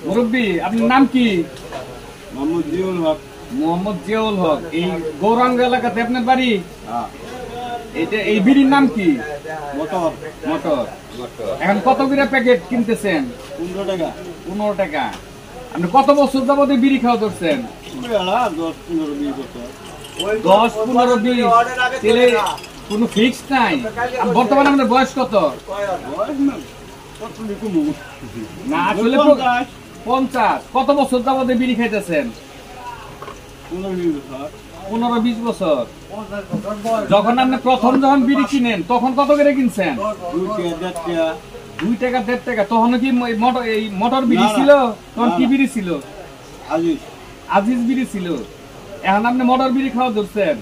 মুরব্বী, আপনার নাম কি? মোহাম্মদ জিয়াউল হক। মোহাম্মদ জিয়াউল হক। এই গৌরাঙ্গ এলাকাতে আপনার বাড়ি? এটা এই বিড়ির নাম কি? মোটর। মোটর। এখন কত করে প্যাকেট কিনতেছেন? 15 টাকা। 15 টাকা। আপনি কত বছর যাবত বিড়ি খাওয়া ধরছেন? 10-15-20 বছর। 10-15-20। তাহলে কোনো ফিক্স নাই। বর্তমানে আপনার বয়স কত? না আসলে 50। কত বছর যাবত বিড়ি খাইতেছেন? 15-20 বছর। যখন আপনি প্রথম বিড়ি কিনেন তখন কত করে কিনছেন? 2 টাকা 1.5 টাকা। তখন কি এই মোটর বিড়ি ছিল? তখন কি বিড়ি ছিল? আজিজ বিড়ি ছিল। এখন আপনি মোটর বিড়ি খাওয়া ধরছেন।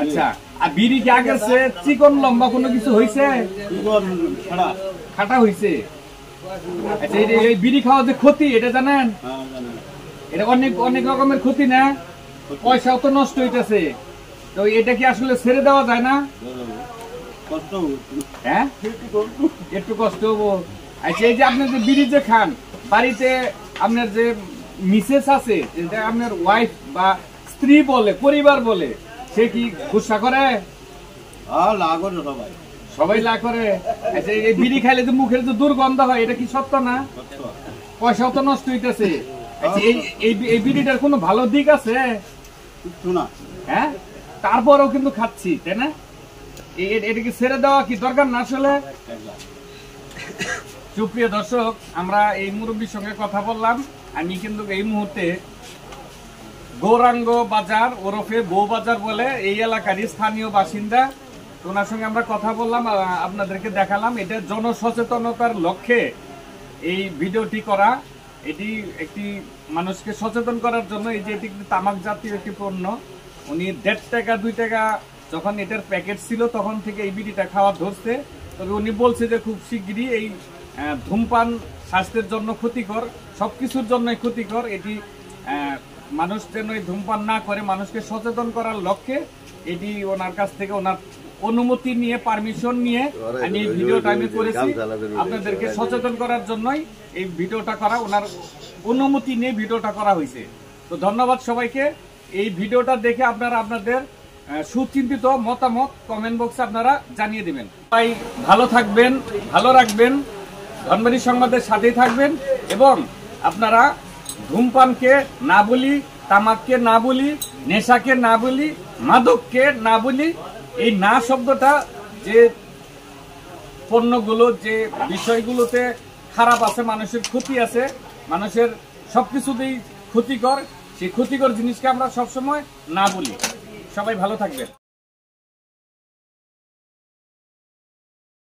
আচ্ছা, আর বিড়ি কি আগের চেয়ে চিকন লম্বা কোনো কিছু হয়েছে? খাটা হয়েছে। আচ্ছা, এই বিড়ি খাওয়া যে ক্ষতি এটা জানেন? এটা অনেক অনেক রকমের ক্ষতি না? পয়সাও তো নষ্ট হইতেছে। তো এটা কি আসলে ছেড়ে দেওয়া যায় না? হ্যাঁ, একটু কষ্ট হবো। আচ্ছা, এই যে আপনি যে বিড়ি যে খান, বাড়িতে আপনার যে মিসেস আছে, যেটা আপনার ওয়াইফ বা স্ত্রী বলে, পরিবার বলে, সে কি গুসা করে? সবাই লা করে। আচ্ছা, এই বিড়ি খাইলে যে মুখের যে দুর্গন্ধ হয়, এটা কি সত্য না? পয়সাও তো নষ্ট হইতেছে। আচ্ছা, এই বিড়িটার কোনো ভালো দিক আছে? হ্যাঁ, তারপরেও কিন্তু খাচ্ছি, তাই না? এটাকে ছেড়ে দেওয়া কি দরকার না আসলে? সুপ্রিয় দর্শক, আমরা এই মুরব্বীর সঙ্গে কথা বললাম। আমি কিন্তু এই মুহূর্তে গৌরাঙ্গ বাজার ওরফে বউ বাজার বলে এই এলাকারই স্থানীয় বাসিন্দা। ওনার সঙ্গে আমরা কথা বললাম, আপনাদেরকে দেখালাম। এটা জনসচেতনতার লক্ষ্যে এই ভিডিওটি করা। এটি একটি মানুষকে সচেতন করার জন্য। এই যে এটি তামাক জাতীয় একটি পণ্য। উনি 1.5 টাকা 2 টাকা যখন এটার প্যাকেট ছিল তখন থেকে এই বিড়িটা খাওয়া ধরছে। তবে উনি বলছে যে খুব শিগগিরই এই ধূমপান স্বাস্থ্যের জন্য ক্ষতিকর, সবকিছুর জন্যই ক্ষতিকর। এটি মানুষ যেন এই ধূমপান না করে, মানুষকে সচেতন করার লক্ষ্যে এটি ওনার কাছ থেকে ওনার অনুমতি নিয়ে, পারমিশন নিয়ে আমি এই ভিডিওটা আমি করেছি। আপনাদেরকে সচেতন করার জন্যই এই ভিডিওটা করা, ওনার অনুমতি নিয়ে ভিডিওটা করা হয়েছে। তো ধন্যবাদ সবাইকে। এই ভিডিওটা দেখে আপনারা আপনাদের সুচিন্তিত মতামত কমেন্ট বক্সে আপনারা জানিয়ে দিবেন। তাই ভালো থাকবেন, ভালো রাখবেন, ধনবাড়ি সংবাদের সাথেই থাকবেন এবং আপনারা ধূমপানকে না বলি, তামাককে না বলি, নেশাকে না বলি, মাদককে না বলি। এই না শব্দটা যে পণ্যগুলো, যে বিষয়গুলোতে খারাপ আছে, মানুষের ক্ষতি আছে, মানুষের সবকিছুতেই ক্ষতিকর, সেই ক্ষতিকর জিনিসকে আমরা সবসময় না বলি। সবাই ভালো থাকবেন।